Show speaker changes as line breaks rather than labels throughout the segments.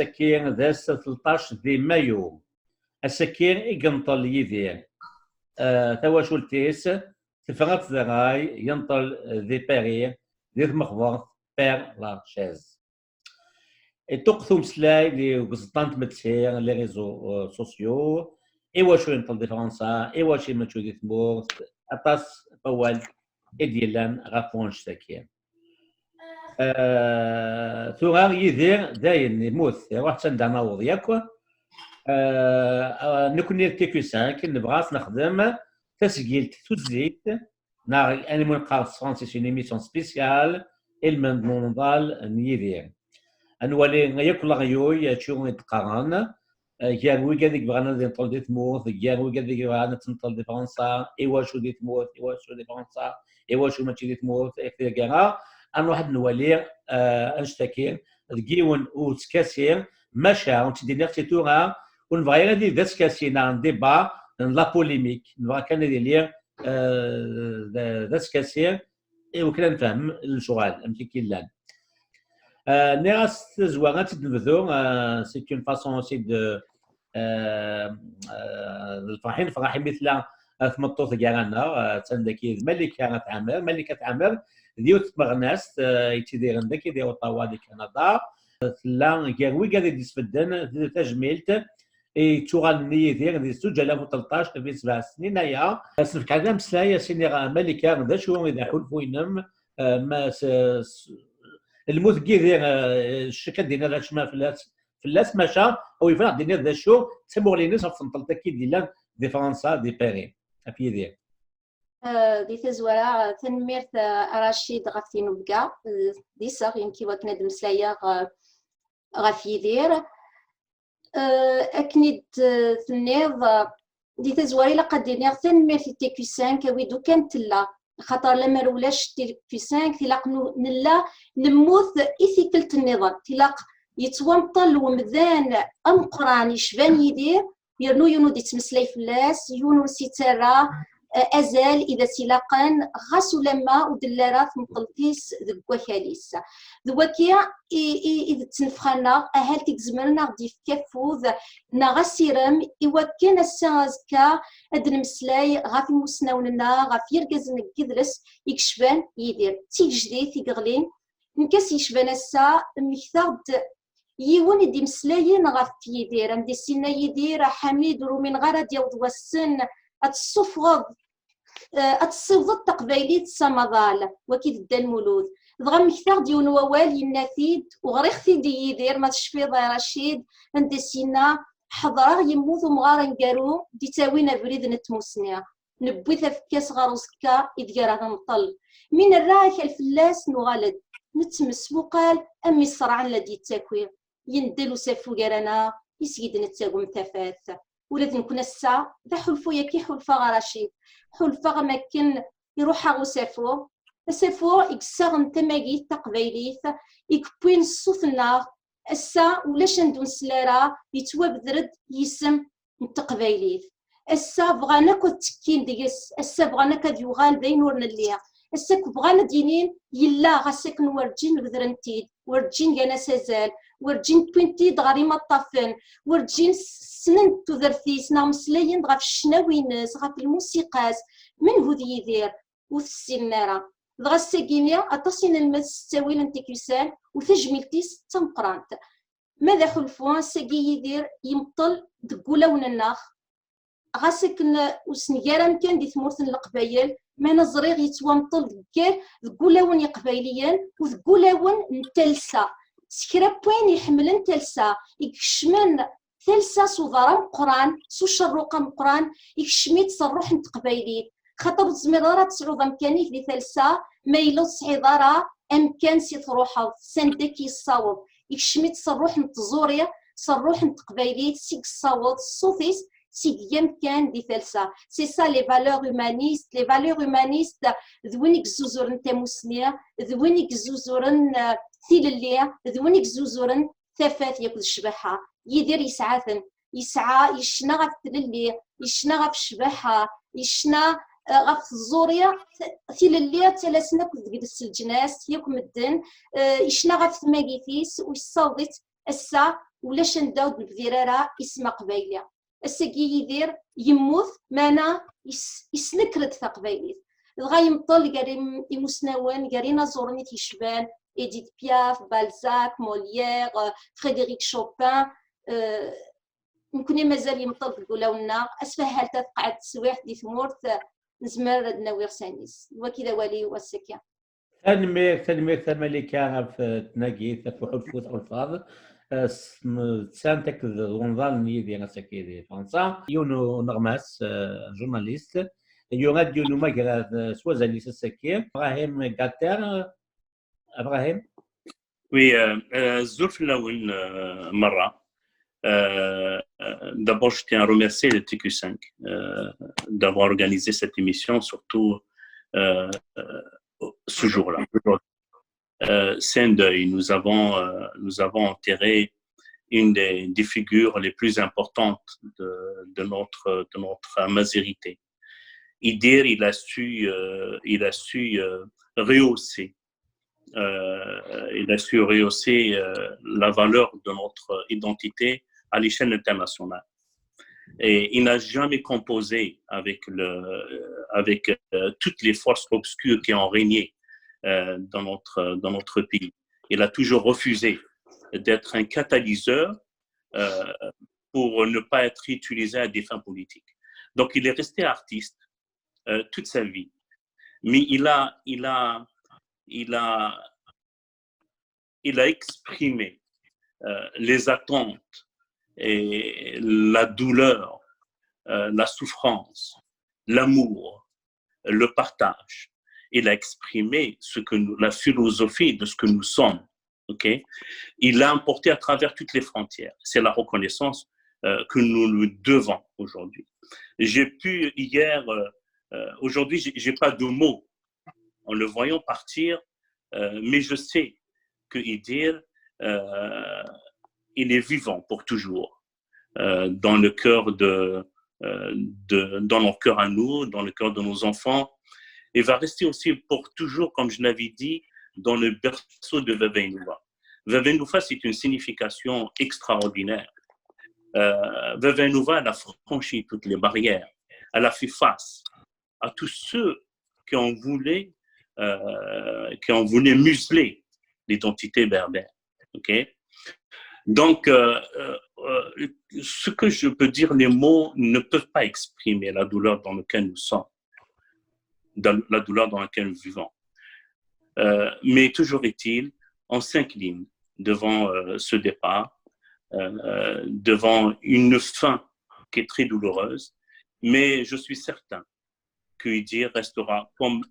السكين ذا 13 دي مايو السكين يقنطل يدير تواشلتيس تفغت ذراي ينطل ذي باري ذي مخبط بير لا شاز تقثم سلاي لي قزطانت متسير لي ريزو سوسيو ايوا شو ينطل دي فرنسا ايوا شي ماتشو دي تمورت اطاس اول اديلان غافونش ساكين ثوغا يدير داين يموت واحد سندا نوض ياك نكون تيكو 5 نبغى نخدم تسجيل توزيت نا اني من قارص فرنسي سي ايميسيون سبيسيال الموندال نيدير انولي ياكل غيوي تشوف يتقارن كان وي قال لك بغانا نطول دي تموت كان وي قال لك بغانا تنطل دي فرنسا ايوا شو دي تموت ايوا شو دي فرنسا ايوا شو ماشي دي تموت اكثر كاع انا واحد نولي انشتكي دقيون وتكاسير ماشا ونتدير نفسي توغا ونبغي غادي ذات كاسينا ديبا لا بوليميك نبغى كان ندير ذات كاسير وكنا نفهم الشغل امشي كيلان ناس زوانات نبذو سي اون فاسون اوسي دو الفرحين فرحين مثل ثمطوط كاعنا تندكي ملكه تعمر ديوت مغناس يتدير عندك يديروا طوا دي كندا لا كاوي قاعد يتفدن تجميلت تشوغال نيدير دي 2013 في 7 سنين هيا سنفك على مسايا سيني ملكه ذا شو اذا حلفوينم ما الموت كيدير الشكل دينا لا شما فلاس ماشا او يفرق دينا ذا شو تسمو لي ناس في نطلتك ديال دي فرنسا دي باري ابي دير
دي تزورا تنميرت رشيد غفتي نبقى دي صاغ يمكن وكنا دمسلايا غف يدير اكنيد تنيض دي تزوري لقد دينيغ تنميرت تيكو 5 ويدو كانت لا خاطر لما رولاش تيكو 5 تلاق نلا نموت ايثيكلت النظام تلاق يتومطل ومذان امقران يشبان يدير يرنو يونو دي تمسلاي فلاس يونو سيترا ازال اذا تلاقان غاسو لما ودلارات مقلتيس ذك وكاليس ذوكيا اذا تنفخنا اهل تكزمرنا دي كفوذ نغسيرم ايوا كان السازكا اد المسلاي غافي مسناوننا غافي يركز نكدرس يكشبان يدير تي جديد تيغلين نكاس يشبان السا مكثرد يون يدي مسلايين غاف يدير ام دي سينا يدير حميد رومين غرا ديال السن الصفغض الصفغض التقبيلي السمضال وكيف دا المولود بغا مكثر ديون ووال ينافيد وغريختي دي يدير ما تشفي ضي رشيد عندي سينا حضره يموت ومغار نقارو دي تاوينا بريد نتموسنيا نبوث في كاس غاروسكا يدقار نطل من الرايح الفلاس نغالد نتمس وقال امي الصرعان لدي التكوير يندلو سافو قرانا يسيد نتاقو متفاث ولاد نكون الساعة ذا حلفو يكي حلفا غراشيد حلفا غمكن يروح غو سافو سافو يكسر نتماقيت تقبيليث يكبوين الصوت النار السا ولاش ندون سلارا يتوابدرد يسم نتقبيليث السا بغانا كو تكين ديس السا بغانا كاد يغال بين ورنا الليا السا بغانا دينين يلا غاسك نورجين بذرنتيد ورجين كانا سازال ورجين توينتي دغاري ما طافن ورجين سنن تذرثيس نام سلاين غاف الشناوينس غاف الموسيقاس من هو يدير وثسينارا دغا ساكينيا اتصين المس تاويل انتيكيسان وتجميلتيس تنقرانت ماذا حلفوان ساكي يدير يمطل دقولاون الناخ غاسكن وسنكارا كان دي ثمورث القبايل ما نزريغ يتوامطل دكار دقولاون يقبايليان وذقولاون نتلسا سكرا بوين يحملن تلسا يكشمن تلسا صدرا قران سو شروقا قران يكشميت صروح نتقبايلي خاطر زميرارا تسعود امكاني في تلسا ما يلو صعيدارا امكان سي تروحا سندك يصاوب يكشميت صروح نتزوريا صروح نتقبايلي سيك الصوت الصوفيس سيكيام كان دي ثالثة سي سا لي فالور هومانيست ذوينك زوزورن تاموسنيا ذوينك زوزورن تيلليا ذوينك زوزورن ثافات ياكل الشباحة يدير يسعاثن يسعى يشنا غف تللي يشنا غف الشباحة يشنا غف الزوريا تيلليا تلاسنا كل الجناس ياكل مدن يشنا غف ثماقيثيس ويصاوضت السا ولاش نداود البذيرة اسم قبايلي الساقي يدير يموت مانا يسنكرد تقبايليت دغا يمطل قاري يمسناون قاري نازورني تيشبان إديت بياف بالزاك موليير فريدريك شوبان يمكن مازال يمطل تقولونا اسفهال تقعد سواح دي ثمورت نزمر ناوي سانيس وكذا والي والسكيا
تنمية ملكة في تناقي في حلفوت الفاظ سانتك ونظال نيدي نسكي دي فرنسا يونو نغماس جورناليست يوناد يونو ماغرا سوازاليس السكي ابراهيم قاتر ابراهيم
Oui, الظروف الأول مرة. D'abord, je tiens à remercier le TQ5 d'avoir organisé cette émission, surtout ce jour-là. C'est un deuil. Nous avons enterré une des figures les plus importantes de notre mazérité. Idir, il a su rehausser. Il a su rehausser la valeur de notre identité à l'échelle internationale. Et il n'a jamais composé avec toutes les forces obscures qui ont régné dans notre pays. Il a toujours refusé d'être un catalyseur pour ne pas être utilisé à des fins politiques. Donc, il est resté artiste toute sa vie. Mais il a exprimé les attentes et la douleur, la souffrance, l'amour, le partage. Il a exprimé la philosophie de ce que nous sommes. Okay? Il l'a importé à travers toutes les frontières. C'est la reconnaissance que nous lui devons aujourd'hui. J'ai pu hier, aujourd'hui, j'ai pas de mots en le voyant partir, mais je sais que Idir, il est vivant pour toujours dans le cœur dans nos cœurs à nous, dans le cœur de nos enfants, et va rester aussi pour toujours, comme je l'avais dit, dans le berceau de Vevenouva. Vevenouva, c'est une signification extraordinaire. Vevenouva, elle a franchi toutes les barrières. Elle a fait face à tous ceux qui ont voulu museler l'identité berbère. Okay? Donc, ce que je peux dire, les mots ne peuvent pas exprimer la douleur dans laquelle nous sommes, la douleur dans laquelle nous vivons. Mais toujours est-il, on s'incline devant ce départ, devant une fin qui est très douloureuse, mais je suis certain que Idir restera, comme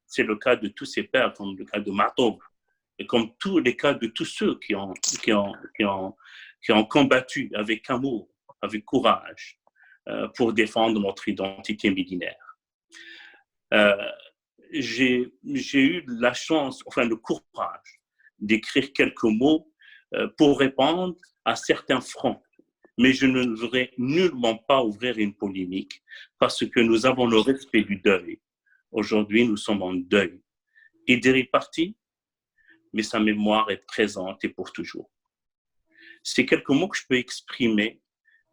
c'est le cas de tous ses pères, comme le cas de Matoub, et comme tous les cas de tous ceux qui ont combattu avec amour, avec courage, pour défendre notre identité millénaire. J'ai eu la chance, enfin le courage, d'écrire quelques mots pour répondre à certains fronts. Mais je ne voudrais nullement pas ouvrir une polémique parce que nous avons le respect du deuil. Aujourd'hui, nous sommes en deuil. Idir est parti, mais sa mémoire est présente et pour toujours. C'est quelques mots que je peux exprimer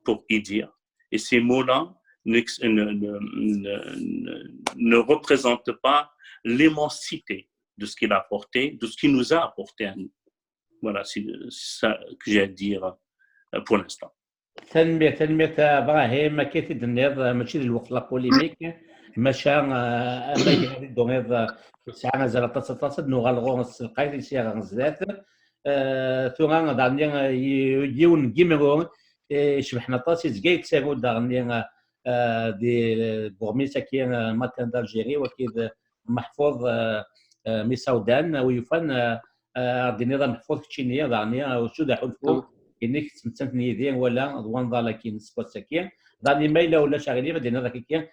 pour Idir. Et ces mots-là ne représentent pas l'immensité de ce qu'il a apporté, de ce qu'il nous a apporté à nous. Voilà, c'est ça que j'ai à dire pour l'instant.
تنمية ابراهيم كيف النيض ماشي الوقت لا بوليميك ماشا اما يهدي دونيض ساعه زال تصد نغالغو القايد سي غنزات ثم داني يون جيمرون شبحنا طاسي زكايت سابو داني دي بورميسا كاين ماتان دالجيري وكيد محفوظ ميساودان ويفان دي نظام محفوظ كتشينيه داني وشو دا حلفو انك تمتني ديال ولا دوان لكن سبوت ساكين داني مايلا ولا شغالين بدينا ذاك كي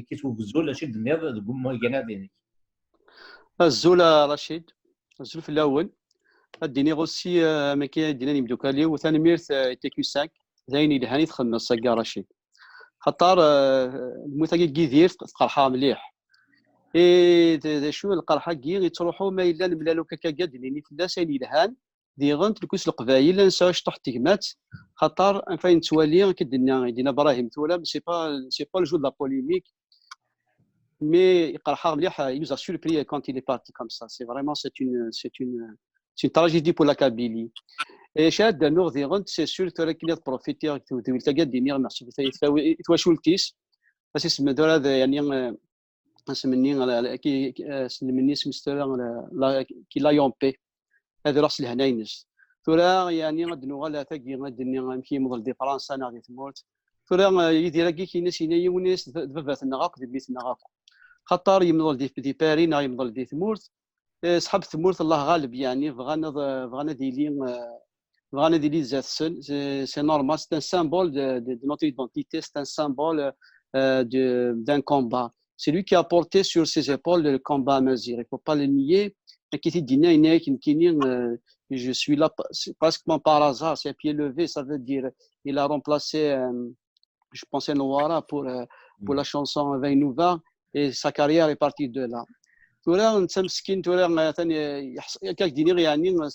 كيتوغزو لا شد النيض دغم كانا دينك
الزولا رشيد الزول في الاول اديني غوسي ما كاين دينا مدوكالي وثاني ميرث تيكو 5 زايني لهاني تخمس ساكا رشيد خاطر المثاقي كيدير قرحه مليح اي شنو القرحه كي تروحوا ما الا الملالو كاكا ديني فلا سايني لهان ديغنت الكوس القبايل نساوش طح تيغمات خاطر فاين توالي كدنا ابراهيم تولا سي با لو جو دو لا بوليميك مي يقرحها مليح يوز سوربري كونت il est parti comme ça c'est vraiment c'est une tragédie pour la Kabylie et شاد نور ديغنت سي سور ترى كي بروفيتير تلقى دينير نحسب تواشولتيس بس اسم دور يعني سمني كي سمني سمستر كي لا يومبي هذا راس الهناينس ثورا يعني غدنو غالا ثاقي غدني نمشي مضل دي فرنسا ناغي تموت ثورا يدير كي ناس يونس دبابات النغاق دبيت النغاق خطر يمضل دي باري نا يمضل دي تموت صحاب تموت الله غالب يعني بغانا ديلي زات سن سي نورمال سي ان سامبول دو نوتر ايدنتيتي سي ان سامبول d'un combat. C'est lui qui a porté sur ses épaules le combat à Mazir. Il ne faut pas le nier. Je suis là pratiquement par hasard, c'est un pied levé, ça veut dire il a remplacé, je pensais Noara pour la chanson Vainouva et sa carrière est partie de là.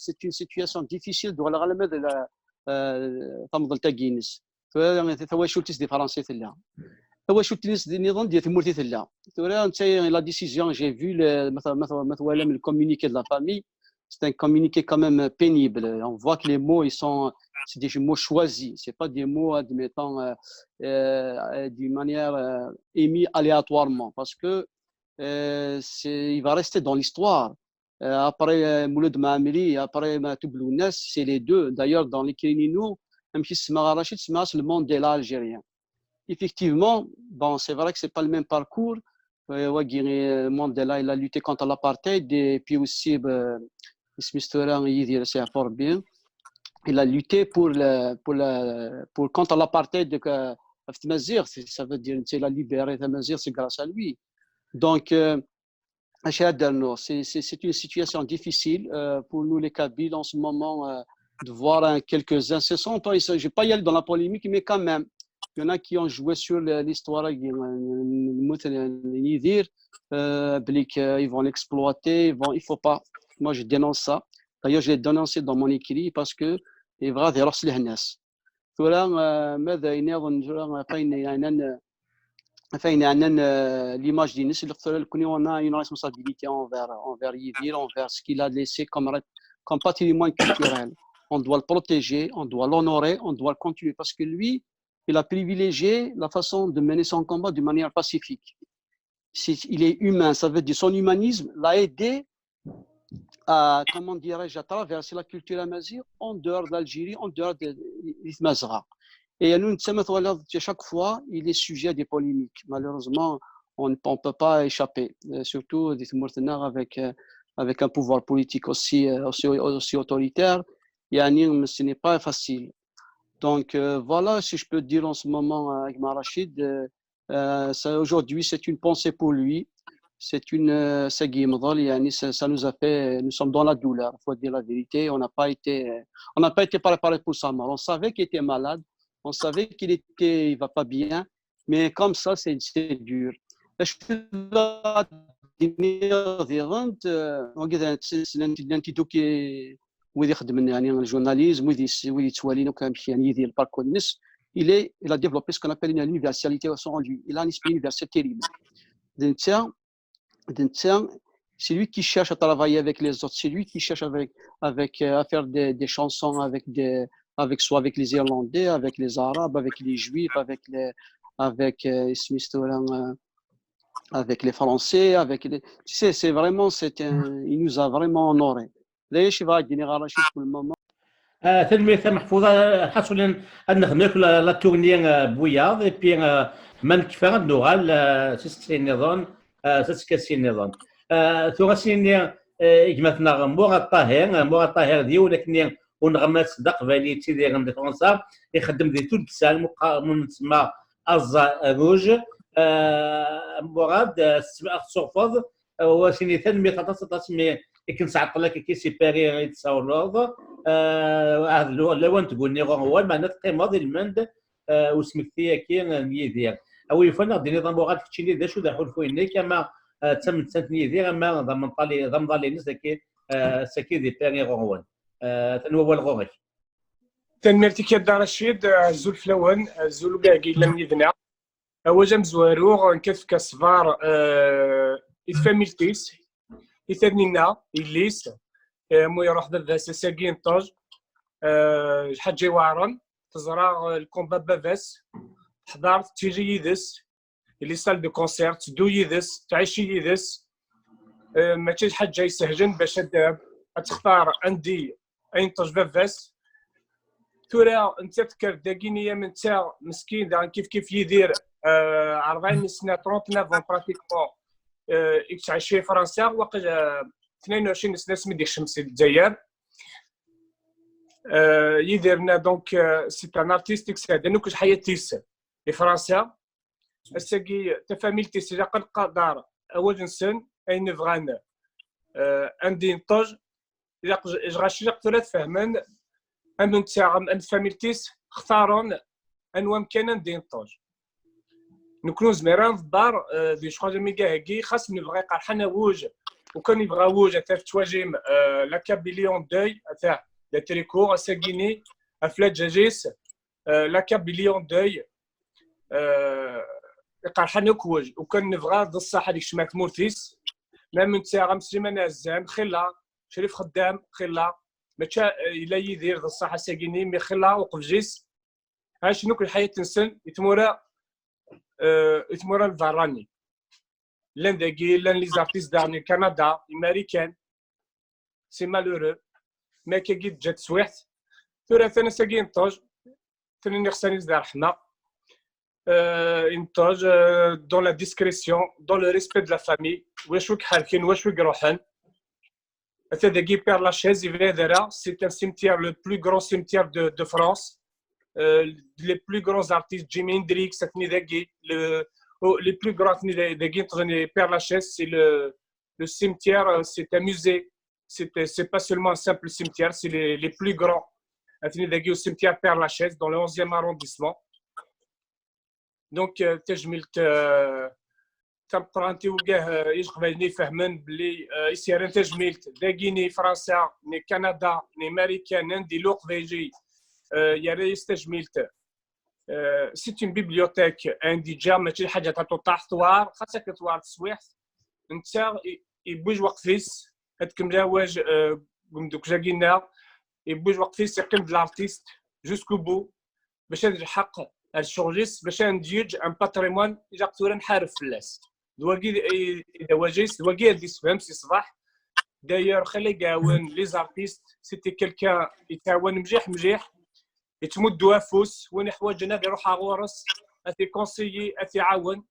C'est une situation difficile de la décision, j'ai vu le communiqué de la famille, c'est un communiqué quand même pénible. On voit que les mots, c'est des mots choisis, c'est pas des mots, admettons, d'une manière émis aléatoirement, parce que il va rester dans l'histoire. Après Mouloud Maamri, après Toublounes, c'est les deux. D'ailleurs, dans les Kérinino, même si c'est Rachid, c'est le monde de l'Algérien. Effectivement, bon, c'est vrai que c'est pas le même parcours. Mandela, il a lutté contre l'apartheid et puis aussi, c'est fort bien. Il a lutté pour contre l'apartheid de Mazir. Ça veut dire qu'il a libéré Mazir, c'est grâce à lui. Donc, c'est une situation difficile pour nous les Kabyles en ce moment de voir quelques incessants. Je ne vais pas y aller dans la polémique, mais quand même. Il y en a qui ont joué sur l'histoire, ils vont l'exploiter, il faut pas. Moi, je dénonce ça. D'ailleurs, je l'ai dénoncé dans mon écrit parce que il va vers l'Hnas. L'image d'Inès, on a une responsabilité envers Yidir, envers ce qu'il a laissé comme patrimoine culturel. On doit le protéger, on doit l'honorer, on doit le continuer parce que lui, il a privilégié la façon de mener son combat de manière pacifique. Il est humain, ça veut dire son humanisme l'a aidé à, comment dirais-je, à traverser la culture amazigh en dehors d'Algérie, en dehors de l'Ithmazra. Et nous, chaque fois, il est sujet à des polémiques. Malheureusement, on ne peut pas échapper, surtout des Mourtenar avec un pouvoir politique aussi autoritaire. Ce n'est pas facile. Donc voilà, si je peux dire en ce moment avec Rachid, aujourd'hui c'est une pensée pour lui, ça nous a fait, nous sommes dans la douleur, il faut dire la vérité, on n'a pas été préparé pour sa mort, on savait qu'il était malade, on savait qu'il va pas bien, mais comme ça c'est dur. Je peux dire ويدي يخدم يعني الجورناليزم ويدي توالينا وكامشي يعني يدير الباركور الناس il a développé ce qu'on appelle une universalité en lui. Il a un esprit universel terrible. C'est lui qui cherche à travailler avec les autres, c'est lui qui cherche à faire des chansons avec les Irlandais, avec les Arabes, avec les Juifs, avec les Français, c'est vraiment il nous a vraiment honoré. ليش يبغى الجنرال رشيد كل ما
تنمية محفوظة حصل أن هناك لا تورني بوياض بين من كفر النغال سيسكسي النظام سيسكسي النظام ثورسيني إجمتنا مورا الطاهر ديو لكن ونغمس صدق فالي تيدير من فرنسا يخدم دي تول سال من تسمى أزا روج مراد صوفض وسيني تنمية تسمي كي نسعط لك كي سيباري غير تصاولوض هذا لوان تقول ني هو معناتها قيمه ديال المند وسمك فيها كي نيدير او يفنا دي نظام وغاد كتشيني دا شو دا حلفويني كما تم تنيدير اما ضمن طالي نسكي سكي دي باري غوان تنوى الغوغي
تنمرتك يا دار الشيد الزول فلون الزول كاع لم يدنا هو جام زواروغ كيف كصفار يتفاميلتيس يثنينا إليس مو يروح بافاس ساكين طاج الحاج وارن تزرع الكومبا بافاس حضرت تيجي يدس اللي سال دو كونسيرت تدو يدس تعيشي يدس ماشي حاجه يسهجن باش تختار عندي اين طاج بافاس تورا انت تذكر داكينيا من تا مسكين دا كيف يدير 40 سنه 39 براتيكمون يعيش في فرنسا وقت 22 سنه سميت الشمس الجزائر يديرنا دونك سي ان ارتيستيك ساد انو كش حياتيس في فرنسا الساقي تفاميلتي سي قلقه دار اول نسن اي نفغان عندي نطج اذا غاشي نقدر تفهمن ان تاع ان فاميلتيس اختارون انوام كان عندي نطج نكونوا زميران في الدار دي شخو جامي كاع خاص نبغي قال حنا ووج وكان يبغى ووج تاع تواجم لا كابيليون دوي تاع لا تريكو ساكيني افلات جاجيس لا كابيليون دوي قال حنا كوج وكان نبغى ضد الصحه ديك شمات مورتيس لا من تاع مسلمان الزام خلا شريف خدام خلا ماشا الا يدير ضد الصحه ساكيني مي خلا وقف جيس ها شنو كل حياه تنسن يتمورا الفاراني لان داكي لان لي زارتيست دارني كندا امريكان سي مالورو ما كي جات سويحت ثورة ثاني ساكين طوج ثاني خصني نزدار رحمه انتاج دون لا ديسكريسيون دون لو ريسبي دو لا فامي واش وك حالكين واش وك روحن هذا داكي بير لاشيز يفيدرا سي ان سيمتير لو بلو غران سيمتير دو فرانس les plus grands artistes, Jimi Hendrix, les plus grands artistes, Père Lachaise, c'est le cimetière, c'est un musée. C'est pas seulement un simple cimetière, c'est les plus grands. Au cimetière Père Lachaise, dans le 11e arrondissement. Donc, تجملت تمقرانتي وكاه يشغلني فهمن بلي يسير تجملت داكيني فرنسا ني كندا ني امريكا ندي لوق فيجي يا ريس تجميلت سيت اون بيبليوتيك عندي جا ماشي حاجه تطاح طوار خاصك طوار تسويح انت يبوج وقفيس هتكمل واج دوك جاكينا يبوج وقفيس يقيم بالارتيست جوسكو بو باش نلحق الشغليس باش نديج ان باتريمون اذا قلت نحارب فلاس دواكي اذا واجيس دواكي هادي تفهم سي صباح داير خلي يعاون لي زارتيست سيتي كلكان يتعاون مجيح يتمدوا فوس وين حوايجنا يروح غورس اثي كونسيي اثي عاون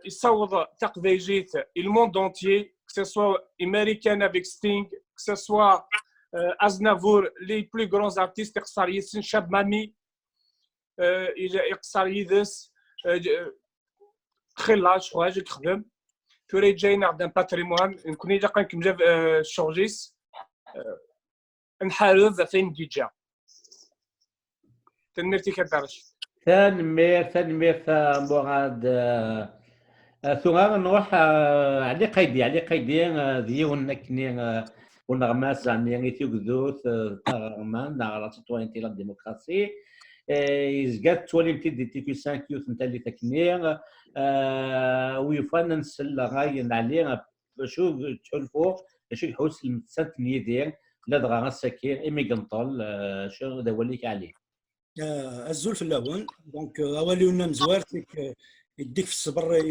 يصوض تقفيجيت الموند اونتيي que ce soit américain avec Sting que ce soit Aznavour les plus grands artistes يقصر يسن شاب مامي يقصر يدس خلاص حوايج تخدم توري جاي نعدم باتريمون نكون اذا كان كمجا شورجيس نحارب فين ديجا تنمرتي كدارش
تنمير مراد ثم نروح على قيدي ديون كني ونغماس يعني تيغدوث تغمان نغلا تطوينتي لا ديمقراطيه يزقات تولي دي تي 5 يوث نتا اللي تكني ويفان نسل غاين عليه شو تشوفوا شو يحوس المتسنت نيدير لا دغا السكير ايمي قنطل شو دوليك عليه
الزول في اللون دونك اولي ونم زوار يديك في الصبر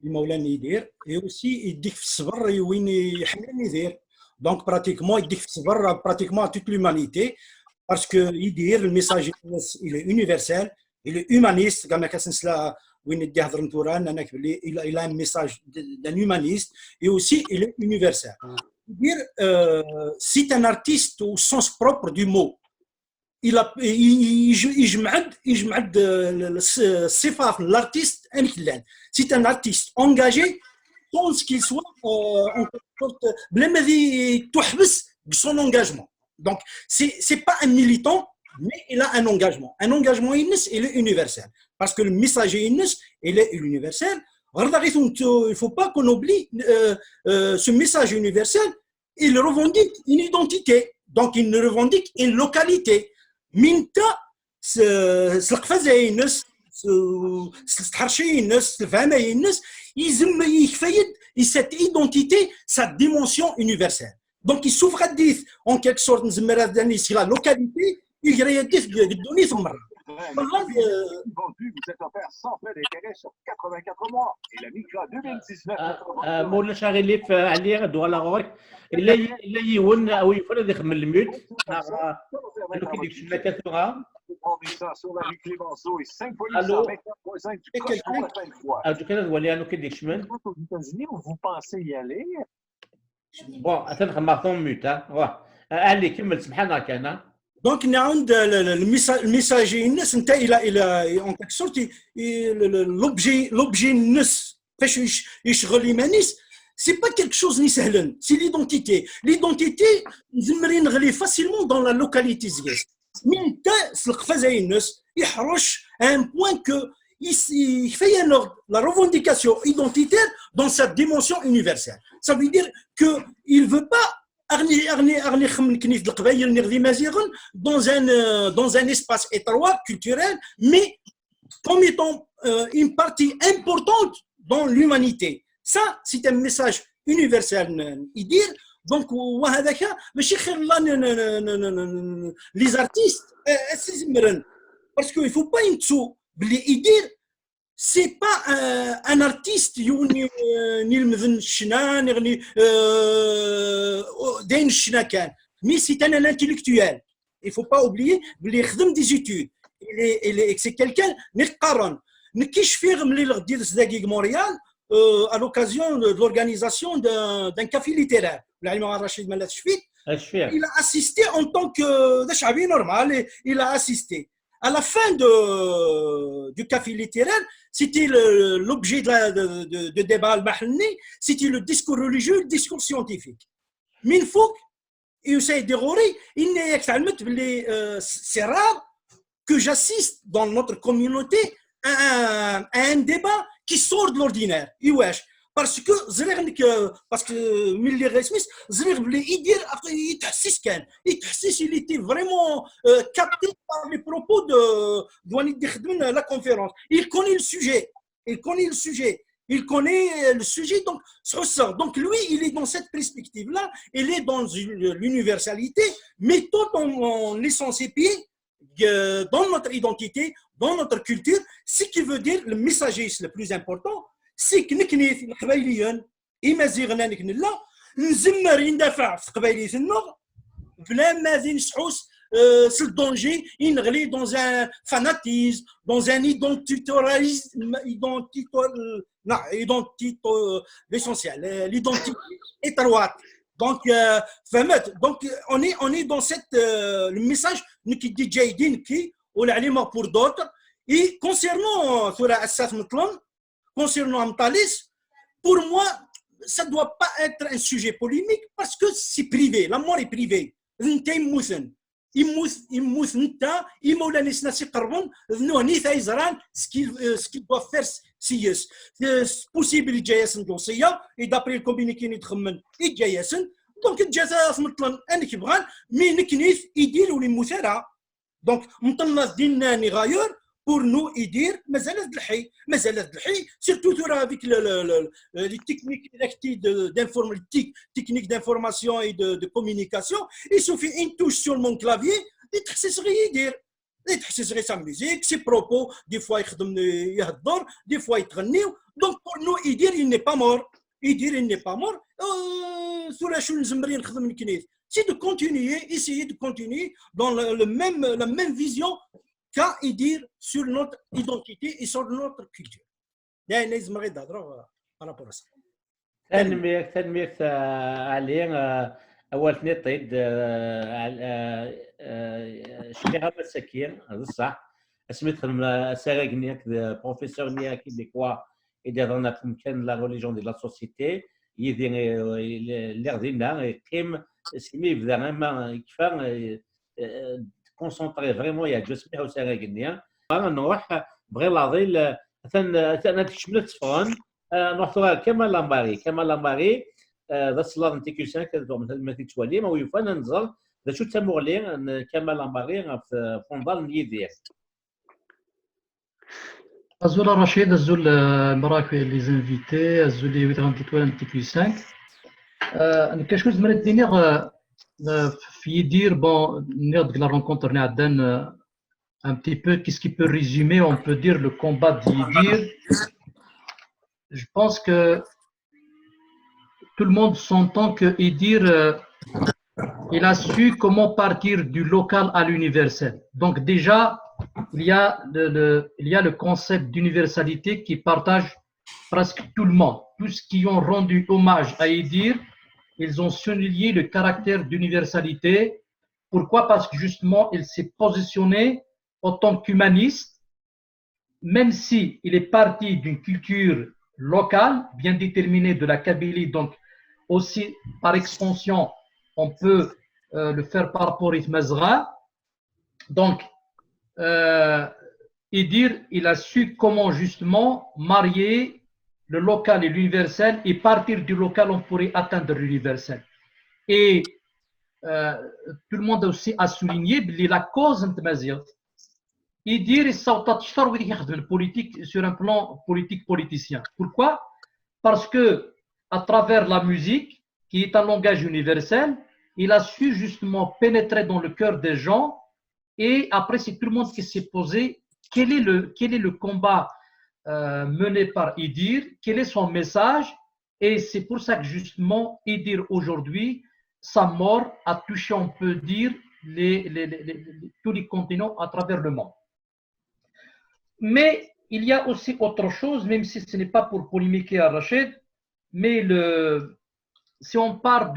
مولاني يدير اوسي يديك في الصبر وين يحملني يدير دونك براتيكمون يديك في الصبر براتيكمون توت لومانيتي باسكو يدير الميساج الى يونيفرسال الى هيومانيست كما كنسلا وين يدي هضر نتوران انا كبلي الى ان ميساج دان هيومانيست اي اوسي الى يونيفرسال يدير سي ان ارتيست او سونس بروبر دو مو يجمع الصفات في الارتيست ان كلان سي ان ارتيست انجاجي sans qu'il soit بلا ما تحبس بسون انجاجمون دونك سي با ان ميليتون mais il a un engagement innes il est universel parce que le message innes il est universel il faut pas qu'on oublie ce message universel il revendique une identité. Donc, il revendique une localité. Minta, القفازة الناس التحرشي الناس الفهمة الناس يزم يكفيد cette identité sa dimension universelle. Donc il sauvegarde en quelque sorte نزمر هذا الناس la localité يقرا يديه قدوني ثم
vendu, vous êtes offert sans frais d'intérêt sur 84 mois. Et la Micra 2019.
مولا شاغي اللي في عليه غدو على غورك الا يون او يفرض يخمم الميوت لو كيديك شي كاتوغا
Vous prendrez ça sur la rue Clémenceau et 5 fois
Allô?
129.5 du Costco la fin de fois.
ادو كان ولي انو كيديك شمن
Aux États-Unis, où vous pensez y aller,
بون تنخمم ميوت ها علي كمل سبحان كان
Donc, le message الناس انت الى en quelque sorte l'objet الناس فاش يشغل يمانيس c'est pas quelque chose ni سهلا, c'est l'identité نزمرين نغلي facilement dans la localité زياس من انت القفازه الناس يحرش un point que il fait la revendication identitaire dans sa dimension universelle. Ça veut dire qu'il ne veut pas dans un espace étroit, culturel, mais comme étant une partie importante dans l'humanité. Ça, c'est un message universel. Donc, les artistes, parce qu'il ne faut pas dire c'est pas un artiste mais c'est un intellectuel. Il faut pas oublier qu'il fait des études. C'est quelqu'un qui est Montréal à l'occasion de l'organisation d'un café littéraire. Il a assisté en tant que normal. Il a assisté. À la fin du café littéraire, c'était l'objet de débat al-Mahalni, c'était le discours religieux, le discours scientifique. Min Fouk et Hussein Deghori, c'est rare que j'assiste dans notre communauté à un débat qui sort de l'ordinaire. Parce que Miller Smith, il était vraiment capté par les propos de la conférence. Il connaît le sujet, donc se ressort. Donc lui, il est dans cette perspective-là, il est dans l'universalité, mais tout en laissant ses pieds dans notre identité, dans notre culture, ce qui veut dire le messager le plus important. C'est que نكنيث القبايليين إمازيغنا نكنلا نزمر يندفع في قبايلية النغ بلا ما ذي نسحوس c'est le danger, il est dans un fanatisme, dans un identitarisme, essentiel, l'identité étroite. Donc, on est dans le message qui dit Jaydin qui, ou l'aliment pour d'autres, et concernant Assaf Mutlan, concernant Amtalis, pour moi, ça ne doit pas être un sujet polémique parce que c'est privé, la mort est privée. يموت نتا يمولا ناس ناس يقربون ذنوه نيثا يزران سكي دوا فير سياس بوسيبل جاياسن دوسيه اي دابري الكومبينيكي نتخمن جاياسن دونك الجزاء مثلا انك بغان مي نكنيث يديروا لي مثارة دونك مطلنا دينا ني غاير pour nous يدير مازال الحي surtout avec les techniques d'information et de communication. Il suffit une touche sur mon clavier et تحسسري sa musique, ses propos, des fois يهضر, des fois يتغني. Donc pour nous il n'est pas mort. Il n'est pas mort. C'est de continuer, essayer de continuer dans la même vision qu'à dire sur notre identité et sur notre culture. يعني لازم نغير هضره على بروس
تنمية عليه أول اثنين طيد شكرا مساكين هذا صح اسميت خدم ساراغنياك بروفيسور نياكي دي كوا يدير كان لا ريليجيون دي لا سوسيتي يدير اللي غدينا يقيم سمي بدا ما كيفاه كونسونطري فريمون يا جسمي او ساراغنيا نروح بغير لاضي ثان تشملت صفران نروح كمال لامباري ذا الصلاة نتيكوسان كذا ما تتوالي ما ويفانا نزل ذا شو تموغلي كمال أمباري في فندال يدير
Azul Rachid, Azul Barak les invités, Azul les 8 étoiles TQ5. Quelque chose que je voudrais dire, bon, de la rencontre un petit peu, qu'est-ce qui peut résumer, on peut dire le combat d'Idir. Je pense que tout le monde s'entend que Idir, il a su comment partir du local à l'universel. Donc déjà, il y a le concept d'universalité qui partage presque tout le monde. Tous ceux qui ont rendu hommage à Idir, ils ont souligné le caractère d'universalité. Pourquoi? Parce que justement, il s'est positionné en tant qu'humaniste, même s'il est parti d'une culture locale, bien déterminée de la Kabylie, donc aussi par extension, on peut le faire par rapport à Mazra. Donc, Idir, il a su comment justement marier le local et l'universel, et partir du local, on pourrait atteindre l'universel. Et tout le monde aussi a souligné la cause de Mazir. Idir, il politique sur un plan politicien. Pourquoi? Parce que à travers la musique, qui est un langage universel, il a su justement pénétrer dans le cœur des gens. Et après, c'est tout le monde qui s'est posé quel est le combat mené par Idir, quel est son message. Et c'est pour ça que justement, Idir aujourd'hui, sa mort a touché, on peut dire, tous les continents à travers le monde. Mais il y a aussi autre chose, même si ce n'est pas pour polémiquer à Rachid, mais si on parle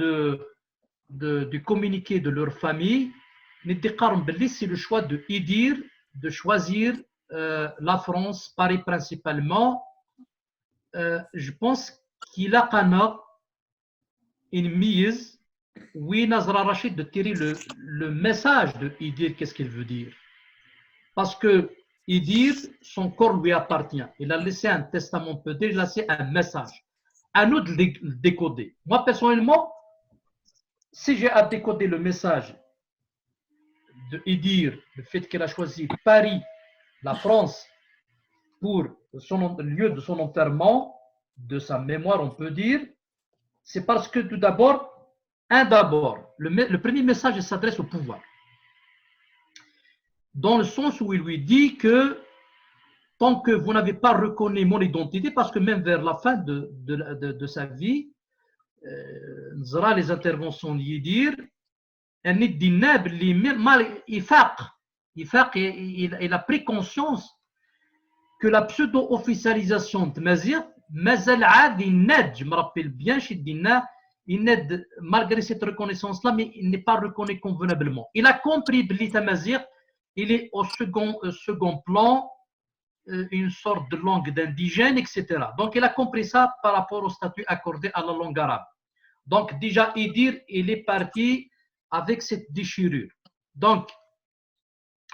du communiqué de leur famille, c'est le choix de Idir de choisir la France, Paris principalement. Je pense qu'il a une mise, oui, Nazra Rachid, de tirer le message de Idir, qu'est-ce qu'il veut dire. Parce que Idir, son corps lui appartient. Il a laissé un testament, on peut dire, il a laissé un message. À nous de le décoder. Moi, personnellement, si j'ai à décoder le message de Idir, le fait qu'elle a choisi Paris, la France, pour le lieu de son enterrement, de sa mémoire, on peut dire, c'est parce que tout d'abord, le premier message s'adresse au pouvoir. Dans le sens où il lui dit que tant que vous n'avez pas reconnu mon identité, parce que même vers la fin de sa vie, les interventions d'Idir, il a pris conscience que la pseudo-officialisation de Mazir, je me rappelle bien, malgré cette reconnaissance-là, mais il n'est pas reconnu convenablement. Il a compris que Mazir, il est au second plan, une sorte de langue d'indigène, etc. Donc, il a compris ça par rapport au statut accordé à la langue arabe. Donc, déjà, Idir, il est parti avec cette déchirure. Donc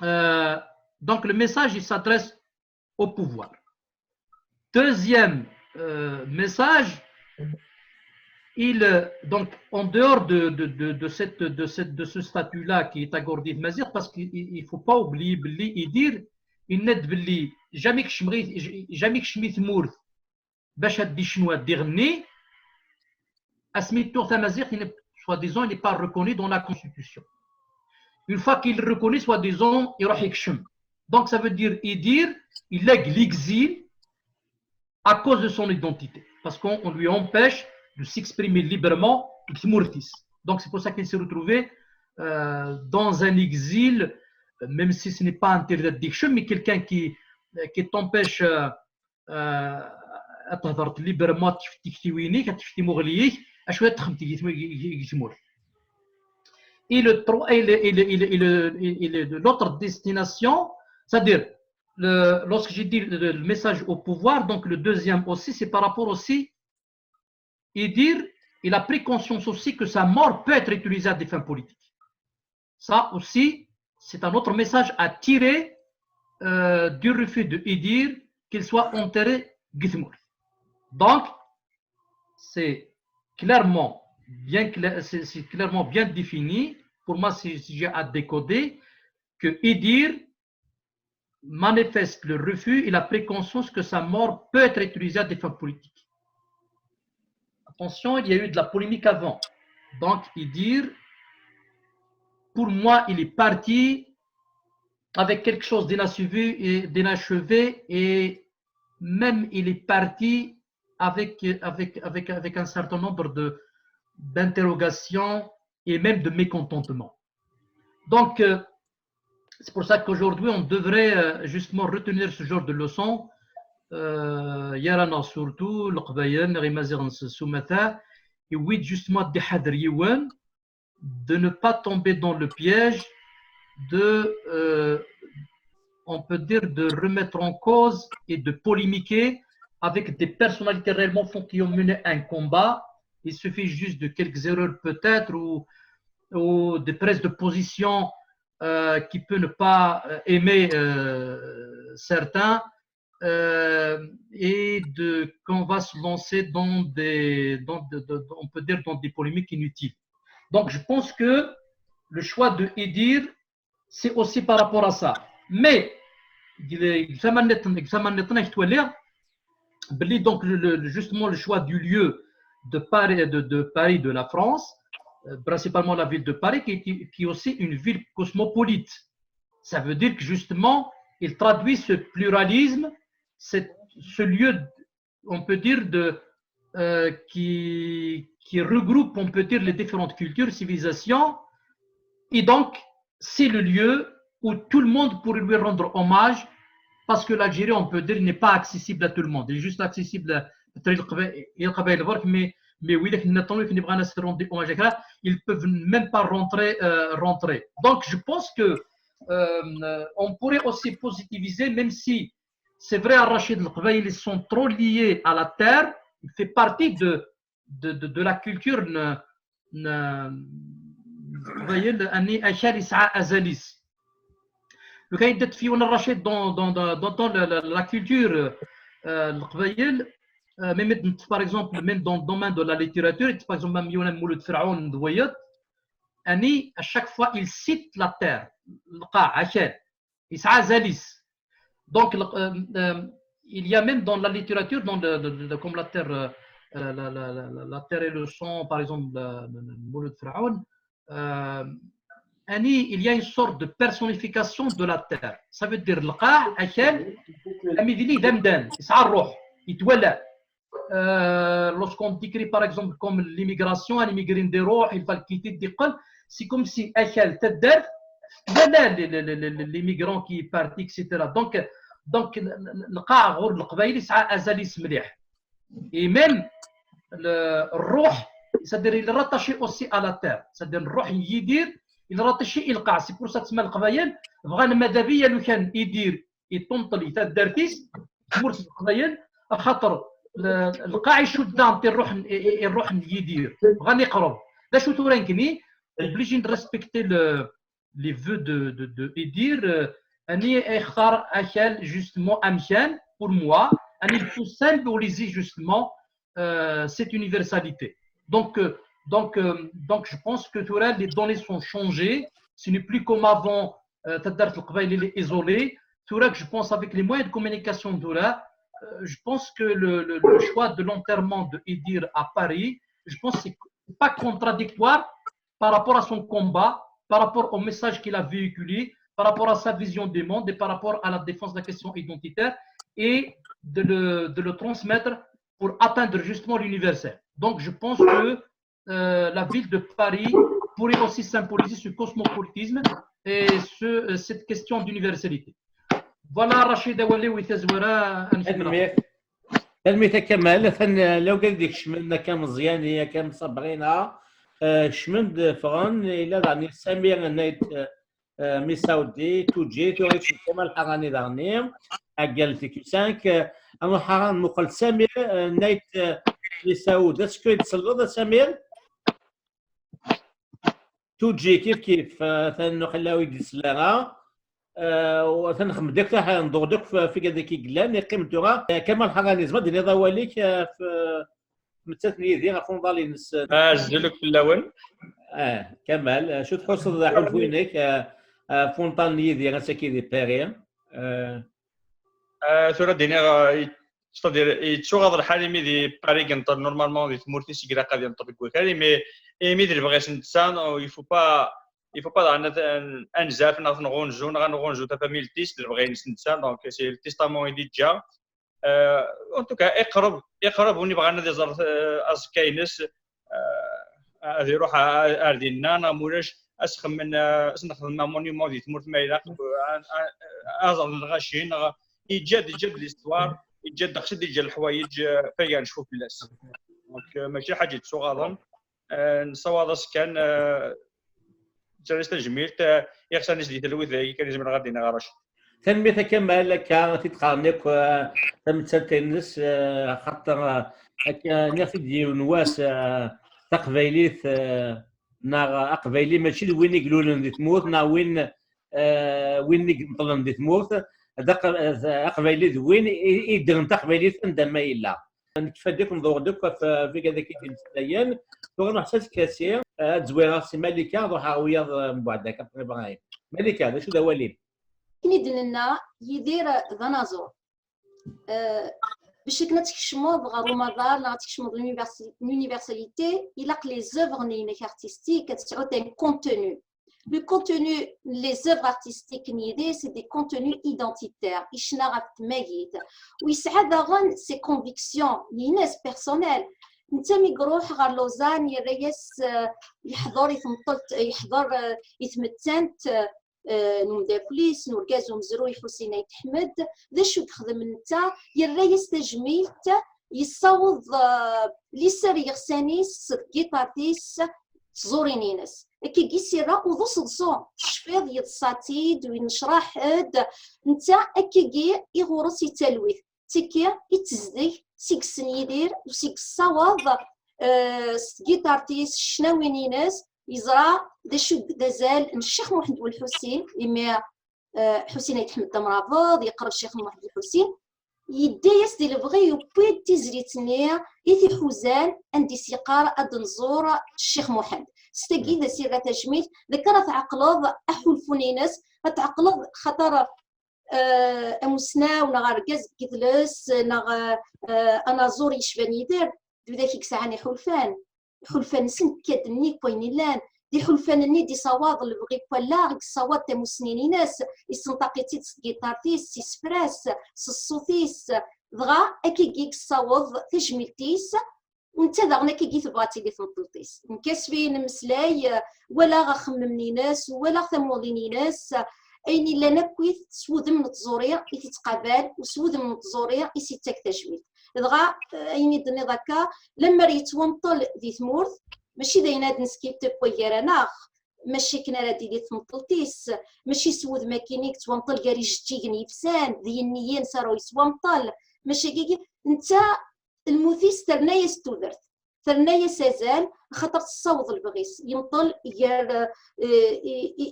le message, il s'adresse au pouvoir. Deuxième message, donc, en dehors de ce statut-là qui est accordé de Mazir, parce qu'il ne faut pas oublier, Idir, il n'est jamais que je m'y mourre, Bachat di Chinois dernier, Asmit Tour Mazir, soi-disant, il n'est pas reconnu dans la Constitution. Une fois qu'il est reconnu, soi-disant, il y. Donc, ça veut dire, Idir, il lègue l'exil à cause de son identité, parce qu'on lui empêche de s'exprimer librement, donc c'est pour ça qu'il s'est retrouvé dans un exil, même si ce n'est pas un interdiction, mais quelqu'un qui t'empêche d'être librement, et l'autre destination, c'est-à-dire, lorsque j'ai dit le message au pouvoir, donc le deuxième aussi, c'est par rapport aussi, Idir, il a pris conscience aussi que sa mort peut être utilisée à des fins politiques. Ça aussi, c'est un autre message à tirer du refus de Idir qu'il soit enterré Githmour. Donc, c'est clairement, c'est clairement bien défini. Pour moi, si j'ai à décoder, que Idir manifeste le refus et la préconscience que sa mort peut être utilisée à des fins politiques. Attention, il y a eu de la polémique avant. Donc, Idir, pour moi, il est parti avec quelque chose d'inachevé et même il est parti avec un certain nombre d'interrogations et même de mécontentement. Donc, c'est pour ça qu'aujourd'hui, on devrait justement retenir ce genre de leçons. Yarana surtout, le Qbayan, Rimazir Soumata, et oui, justement, des hadriouan, de ne pas tomber dans le piège on peut dire, de remettre en cause et de polémiquer avec des personnalités réellement qui ont mené un combat. Il suffit juste de quelques erreurs peut-être ou des prises de position qui peuvent ne pas aimer certains et qu'on va se lancer dans on peut dire dans des polémiques inutiles. Donc je pense que le choix de Idir, c'est aussi par rapport à ça. Mais donc justement le choix du lieu de Paris, de la France, principalement la ville de Paris, qui est aussi une ville cosmopolite. Ça veut dire que justement, il traduit ce pluralisme, ce lieu, on peut dire, qui regroupe, on peut dire, les différentes cultures, civilisations. Et donc, c'est le lieu où tout le monde pourrait lui rendre hommage, parce que l'Algérie, on peut dire, n'est pas accessible à tout le monde. Elle est juste accessible à mais oui, ils peuvent même pas rentrer. Donc, je pense que on pourrait aussi positiviser, même si c'est vrai, Rachid El-Qbaïl, ils sont trop liés à la terre. Il fait partie de la culture le cas de Fiouna Rachid dans la culture El-Qbaïl, même par exemple, même dans le domaine de la littérature, par exemple, même Youna Mouloud Firaoun Douayat, à chaque fois, il cite la terre, donc, il y a même dans la littérature, comme la terre, la terre et le sang, par exemple, Mouloud Firaoun, il y a une sorte de personnification de la terre. Ça veut dire l'qa, akal, amidili damdan, is'arruh, itwala. Lorsqu'on décrit par exemple comme l'immigration, un immigré des roh, il va quitter des qal, c'est comme si akal tadar, voilà les migrants qui partent, etc. Donc l'qa, l'qbaïli, c'est azalis mlih. Et même le roh, c'est-à-dire il est rattaché aussi à la terre. C'est-à-dire le roh yidir, il est rattaché il qa. C'est pour ça que القبائل بغى المذهبيه لو كان يدير يطنطلي تاع الدرتيس مرت القبائل خاطر القاع يشد نتاع الروح يدير بغى يقرب دا شو تورانكني obligé de respecter les vœux de Idir. أني اختار أكل justement أمكان pour moi أني il faut symboliser justement cette universalité. Donc je pense que les données sont changées. Ce n'est plus comme avant, il est isolé. Je pense avec les moyens de communication je pense que le choix de l'enterrement de Idir à Paris, je pense que ce n'est pas contradictoire par rapport à son combat, par rapport au message qu'il a véhiculé, par rapport à sa vision du monde et par rapport à la défense de la question identitaire et de le transmettre pour atteindre justement l'universel. Donc je pense que la ville de Paris pourrait aussi symboliser ce cosmopolitisme et cette question d'universalité. Voilà Rachid Awali ويتزورا
تلميذ كمال لو قال ديك شملنا كم مزيانيه كم صبرينا شمند فران الى داني سمير نايت ميساودي توجي توريت كمال حراني دارني قال في 5 انا حران مقل سمير نايت ميساود اسكو يتصلوا سمير توجي كيف ثانو خلاو يجلس لها وثنخدم داك تاع ندور داك في كذا كي قلان يقيم دوغا كمال حراني زعما ديال ضواليك في تمثلت يدي غفون نس.
زلك في الاول.
كمال شوف حصل حلف وينك فونطان يدي غنساكي دي بيري.
ثورة دينيغ c'est-à-dire يتشوغ الحالي دي باري كنطر نورمالمون دي تمورتي سيكرا قادي نطبق كوكالي مي دير بغيش نتسان او il faut pas انزاف نغونجو تا فاميلتيس اللي بغي نتسان دونك سي التيستامون يدي جا ان توكا اقرب وني بغانا دي زار اسكاينس هذه روح اردينا نامولاش اسخم من نخدم مونيمون دي تمورت مايلاق ازال الغاشين يجاد ليستوار يجاد داكشي ديال الحوايج فيا نشوف بلاص دونك ماشي حاجه صغاضا نصواد كان جالس تجميل يخشى الناس اللي تلوث كان لازم غادي نغرش
تنمية كمال كان تتقارنك تمثلت الناس خاطر ناخذ ديال نواس تقبيليت نا اقبيلي ماشي وين يقولون دي تموت نا وين نطلن دي تموت هذاك اقبيلي وين يدير تقبيليت عندما الا نتفاديك نضور دوك في كذا كي تمثلين دونك حسيت كاسير تزويره سي مالكه روح وياض من بعد هكا ابراهيم مالكه هذا شو دوالين
كنيد لنا يدير ديناصور باش كنا تكشموا بغا رومادار لا تكشموا l'universalité il a que les œuvres numériques artistiques ont un contenu. Le contenu, les œuvres artistiques c'est des contenus identitaires. Ses convictions, personnelles. نتامي يروح غير لوزان يريس يحضر يتمتنت نمدا بليس نوركازو مزروي حسين يتحمد ذا شو تخدم نتا يريس تجميلت يصوض ليسر يغسانيس جيتارتيس تزورينينس كي كيسيرا وضص صون شفيض يتصاتيد وينشرح نتا اكيكي يغورس يتلوث تيكي يتزدي سيكس نيدير وسيكس صواب جيتارتيس شناوينينس يزرع داشو دازال الشيخ محمد والحسين إما حسين يتحمد مرافض يقرب الشيخ محمد الحسين يديس دي البغي وبيد تزريتني يثي حوزان عندي سيقار أدنزور الشيخ محمد ستاكيد سيرة تجميل ذكرت عقلض أحو الفنينس تعقلض خطر أمسنا ونغار قز كذلس أنا زور يشباني دير ذاك يكسعني حلفان سن كادني كوين لان دي حلفان دي صواد اللي بغي كوالا صواد تا مسنين ناس يسنطاقيتي جيتارتيس سيسبراس الصوتيس دغا اكيكيك صواد تجميلتيس وانت دغنا كي تبغاتي لي تنطلطيس نكاسفين مسلاي ولا غخممني ناس ولا ثموليني ناس اين الا نكويت سود من التزورير يتقابل وسود من التزورير يسيتك تجميل دغا اين دني ذاكا لما يتومطل دي ثمورث ماشي داينا نسكيبت بويرانا ماشي كنا راه دي تمطلتيس ماشي سود ماكينيك تومطل كاري جتيغن يفسان ذي النيين صاروا يسومطل ماشي كي انت الموثيس ترنايا ستودرت ترنايا سازال خاطر تصوض البغيس يمطل يا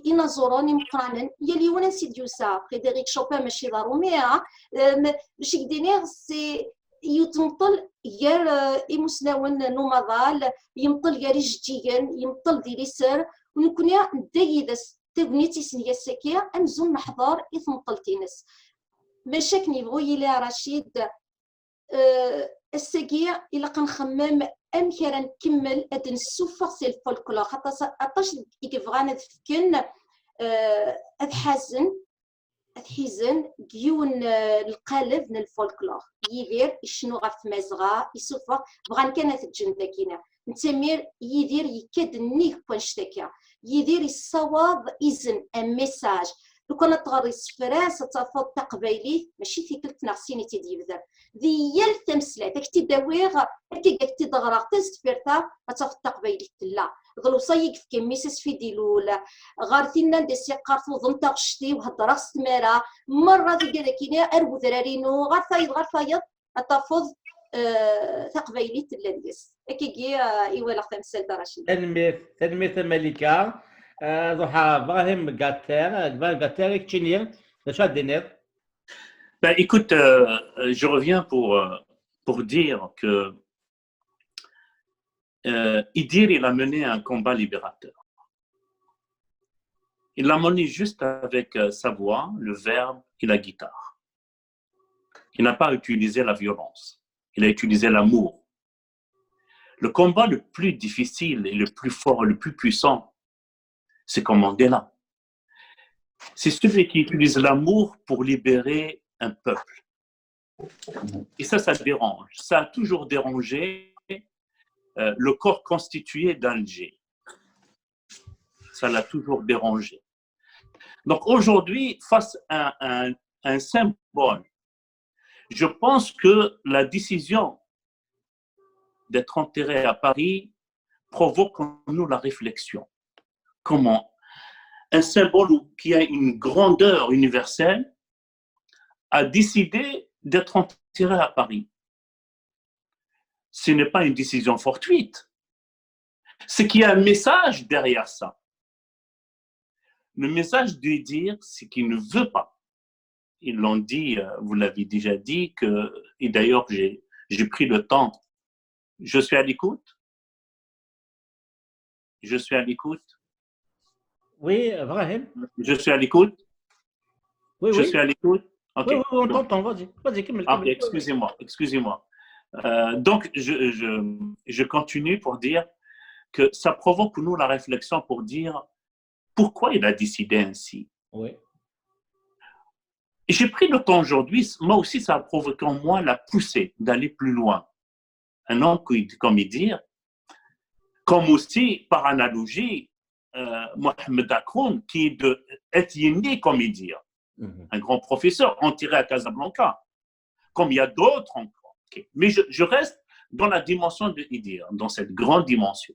ينازوروني مقرانا يا ليونا سيديوسا فريدريك شوبان ماشي ضروري ماشي كدينيغ سي يتمطل غير إمسناون نومضال يمطل غير جديان يمطل دي ليسر ونكونيا ندايدس تبنيتي سنيا السكية أنزل نحضر إثمطلتينس ماشاك نيبغو يلي رشيد السكية إلا كنخمم أم كرا نكمل هاد نسوفر سي الفولكلور خاطر عطاش يكفغانا تفكن هاد حزن ديون القالب من الفولكلور يدير يشنو غف مزغا يسوفا بغان كانت الجنة كينا نتمير يدير يكاد نيك بوانشتاكا يدير الصواب إذن ان ميساج لو كان تغري السفراس تفض تقبيلي ماشي فيكلت نغسيني تيدي بذر ديال تمسلا تكتي داويغ هكي كتي دغرا تستفرتا تفض تقبيلي تلا ظلو صيق في كميسس في ديلول غارثينا دي سيقار توظن تغشتي وهضرا ستمارا مرة في كذا أربو ذرارينو غار فايض أتفض تقبيلي تلانديس أكيكي إيوالا تمثال دراشي
تنمية ملكة ضحى إبراهيم Gatter كتشينير شاد دينير.
Ben écoute, je reviens pour dire que Idir, il a mené un combat libérateur. Il l'a mené juste avec sa voix, le verbe et la guitare. Il n'a pas utilisé la violence. Il a utilisé l'amour. Le combat le plus difficile et le plus fort, le plus puissant, c'est comme Mandela. C'est celui qui utilise l'amour pour libérer un peuple. Et ça dérange. Ça a toujours dérangé le corps constitué d'Alger. Ça l'a toujours dérangé. Donc aujourd'hui, face à un symbole, je pense que la décision d'être enterré à Paris provoque en nous la réflexion. Comment un symbole qui a une grandeur universelle a décidé d'être enterré à Paris. Ce n'est pas une décision fortuite. C'est qu'il y a un message derrière ça. Le message de dire, c'est qu'il ne veut pas. Ils l'ont dit, vous l'avez déjà dit, et d'ailleurs j'ai pris le temps. Je suis à l'écoute. Je suis à l'écoute.
Oui, Ibrahim.
Je suis à l'écoute.
Oui,
Je
oui.
suis à l'écoute. Okay.
Oui, on t'entend. Vas-y,
Okay, excusez-moi. Donc, je continue pour dire que ça provoque nous la réflexion pour dire pourquoi il a décidé ainsi.
Oui.
J'ai pris le temps aujourd'hui, moi aussi, ça a provoqué en moi la poussée d'aller plus loin. Un homme, comme il dit, comme aussi, par analogie, Mohamed Akroun, qui est de Etienne, comme il dit, un grand professeur enterré à Casablanca, comme il y a d'autres encore. Okay. Mais je reste dans la dimension de Idir, dans cette grande dimension.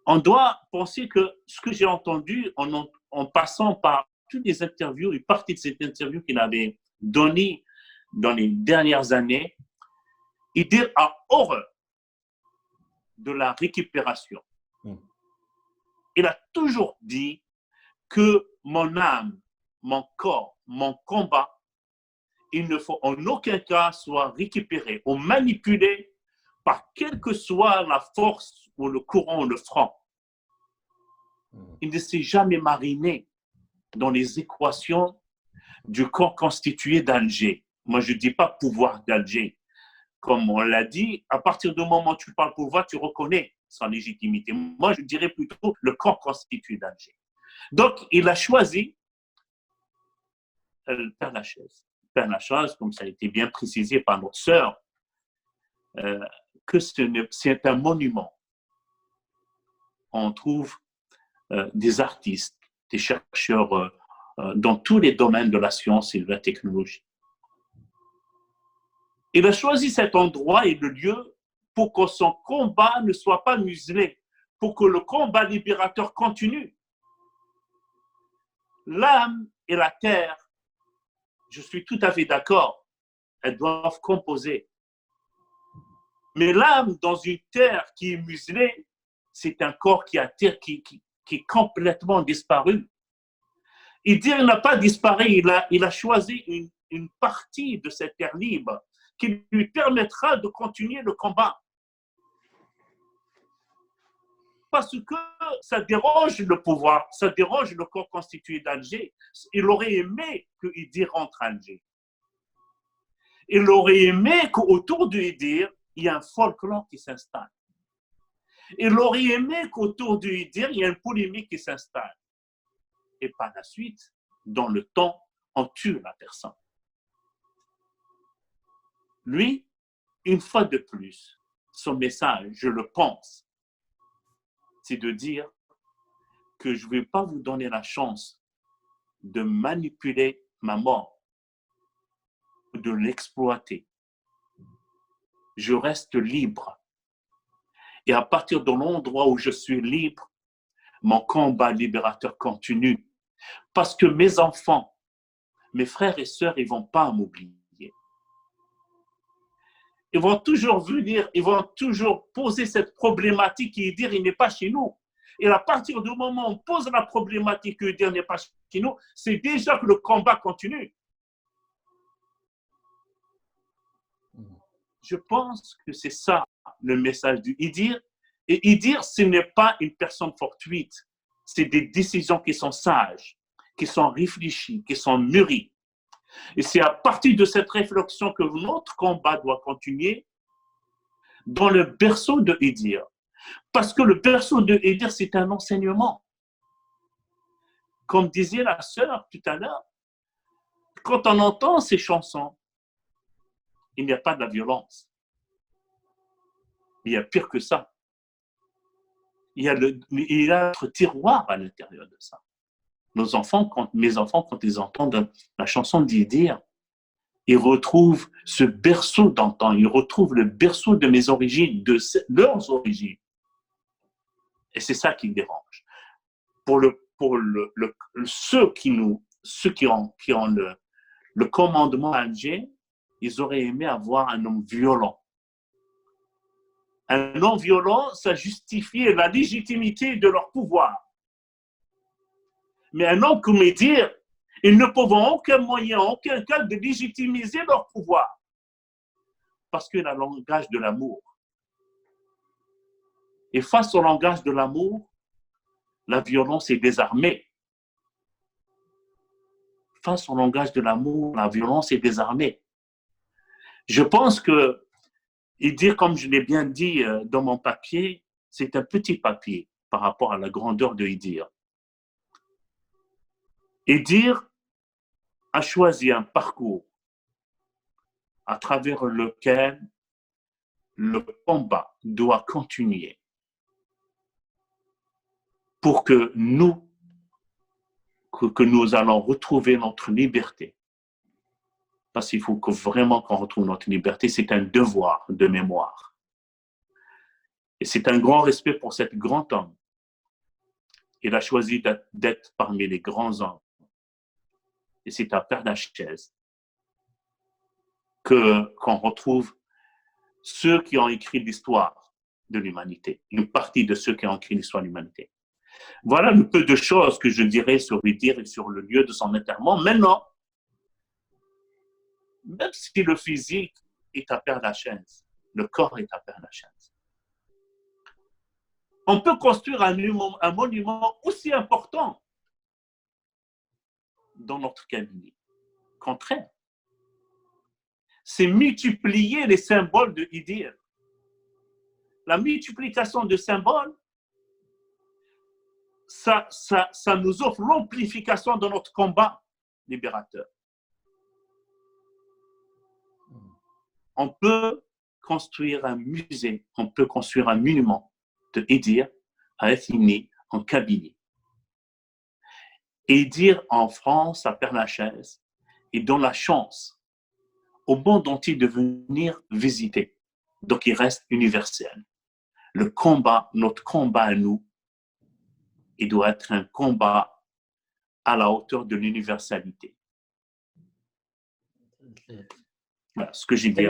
On doit penser que ce que j'ai entendu en passant par toutes les interviews, une partie de cette interview qu'il avait donnée dans les dernières années, Idir a horreur de la récupération. Il a toujours dit que mon âme, mon corps, mon combat, il ne faut en aucun cas soit récupéré ou manipulé par quelle que soit la force ou le courant ou le franc. Il ne s'est jamais mariné dans les équations du corps constitué d'Alger. Moi, je ne dis pas pouvoir d'Alger. Comme on l'a dit, à partir du moment où tu parles pouvoir, tu reconnais sa légitimité. Moi, je dirais plutôt le corps constitué d'Alger. Donc, il a choisi Père Lachaise. Père Lachaise, comme ça a été bien précisé par notre sœur, que c'est un monument. On trouve des artistes, des chercheurs dans tous les domaines de la science et de la technologie. Il a choisi cet endroit et le lieu pour que son combat ne soit pas muselé, pour que le combat libérateur continue. L'âme et la terre, je suis tout à fait d'accord, elles doivent composer. Mais l'âme dans une terre qui est muselée, c'est un corps qui est complètement disparu. Il dit qu'il n'a pas disparu, il a choisi une partie de cette terre libre qui lui permettra de continuer le combat. Parce que ça dérange le pouvoir, ça dérange le corps constitué d'Alger. Il aurait aimé que Idir rentre à Alger. Il aurait aimé qu'autour de Idir, il y ait un folklore qui s'installe. Il aurait aimé qu'autour de Idir, il y ait une polémique qui s'installe. Et par la suite, dans le temps, on tue la personne. Lui, une fois de plus, son message, je le pense, c'est de dire que je ne vais pas vous donner la chance de manipuler ma mort, de l'exploiter. Je reste libre. Et à partir de l'endroit où je suis libre, mon combat libérateur continue. Parce que mes enfants, mes frères et sœurs, ils ne vont pas m'oublier. Ils vont toujours venir, ils vont toujours poser cette problématique et dire il n'est pas chez nous. Et à partir du moment où on pose la problématique et dire il n'est pas chez nous, c'est déjà que le combat continue. Je pense que c'est ça le message du Idir. Et Idir, ce n'est pas une personne fortuite. C'est des décisions qui sont sages, qui sont réfléchies, qui sont mûries. Et c'est à partir de cette réflexion que notre combat doit continuer dans le berceau de Idir. Parce que le berceau de Idir, c'est un enseignement. Comme disait la sœur tout à l'heure, quand on entend ces chansons, il n'y a pas de la violence. Il y a pire que ça. Il y a notre tiroir à l'intérieur de ça. Mes enfants, quand ils entendent la chanson d'Idir, ils retrouvent ce berceau d'antan, ils retrouvent le berceau de mes origines, de leurs origines. Et c'est ça qui dérange. Pour ceux qui ont le commandement à Alger, ils auraient aimé avoir un homme violent. Un homme violent, ça justifiait la légitimité de leur pouvoir. Mais un homme comme Idir, ils ne peuvent en aucun moyen, en aucun cas de légitimiser leur pouvoir. Parce qu'il a le langage de l'amour. Et face au langage de l'amour, la violence est désarmée. Face au langage de l'amour, la violence est désarmée. Je pense que Idir, comme je l'ai bien dit dans mon papier, c'est un petit papier par rapport à la grandeur de Idir. Idir a choisi un parcours à travers lequel le combat doit continuer pour que nous allons retrouver notre liberté. Parce qu'il faut vraiment qu'on retrouve notre liberté, c'est un devoir de mémoire. Et c'est un grand respect pour cet grand homme. Il a choisi d'être parmi les grands hommes. Et c'est à Père-Lachaise qu'on retrouve ceux qui ont écrit l'histoire de l'humanité, une partie de ceux qui ont écrit l'histoire de l'humanité. Voilà le peu de choses que je dirais sur Idir et sur le lieu de son enterrement. Maintenant, même si le physique est à Père-Lachaise, le corps est à Père-Lachaise, on peut construire un monument aussi important dans notre cabinet. Contraire. C'est multiplier les symboles de Idir. La multiplication de symboles, ça nous offre l'amplification de notre combat libérateur. On peut construire un musée, on peut construire un monument de Idir à Ethnie, en Kabylie. Idir en France, à Père-Lachaise, et donne la chance au monde entier de venir visiter. Donc, il reste universel. Le combat, notre combat à nous, il doit être un combat à la hauteur de l'universalité. Voilà ce que j'ai dit.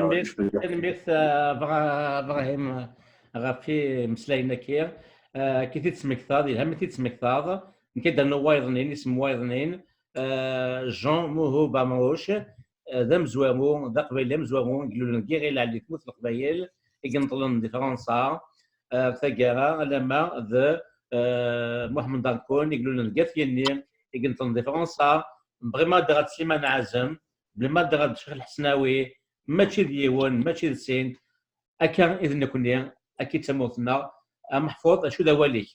تلميذ ابراهيم غافي مسلاينا كير كي تسمكتاض الهم تسمكتاض كيدير وايضنين اسم وايضنين جون موهو بامروش ذا مزوامو ذا قبيله مزوامو يقولوا لنا كيغيل على تموت القبايل يقنطلون دي فرنسا ثقارا لما ذا محمد دانكون يقولوا لنا كاثيني يقنطلون دي فرنسا بغي ما دغات سيمان عزم بلا دغات شيخ الحسناوي ماشي ديوان ماشي دسين اكا اذن كوني اكيد تموتنا محفوظ شو ذا واليك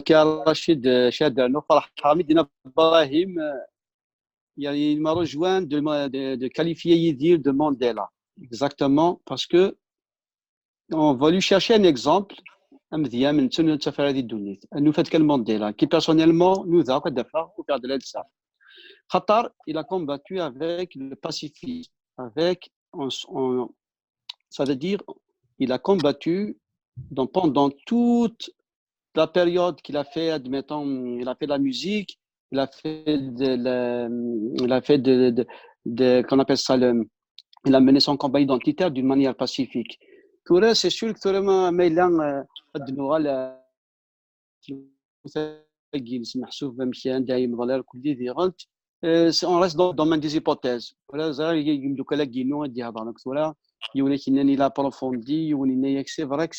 كي رشيد شاد فرح حميد ابراهيم يعني il m'a rejoint de qualifier Idir de Mandela exactement parce que on va lui chercher un exemple مزيان من سنة السفر هذه الدنيا انه فات كان مانديلا qui personnellement nous a قد دفع وقاعد للسا خطر il a combattu avec le pacifisme avec ça veut dire il a combattu pendant toute la période qu'il a fait, admettons, il a fait de la musique, il a fait qu'on appelle ça il a mené son combat identitaire d'une manière pacifique. Tout ça, c'est sûr que tout le monde ميلان الدنوغال محسوب بمشيان دايم ضلال كل دي غلط On reste dans le domaine des hypothèses. Voilà, donc là, Guinou a dit avant, donc voilà, il a approfondi, c'est vrai que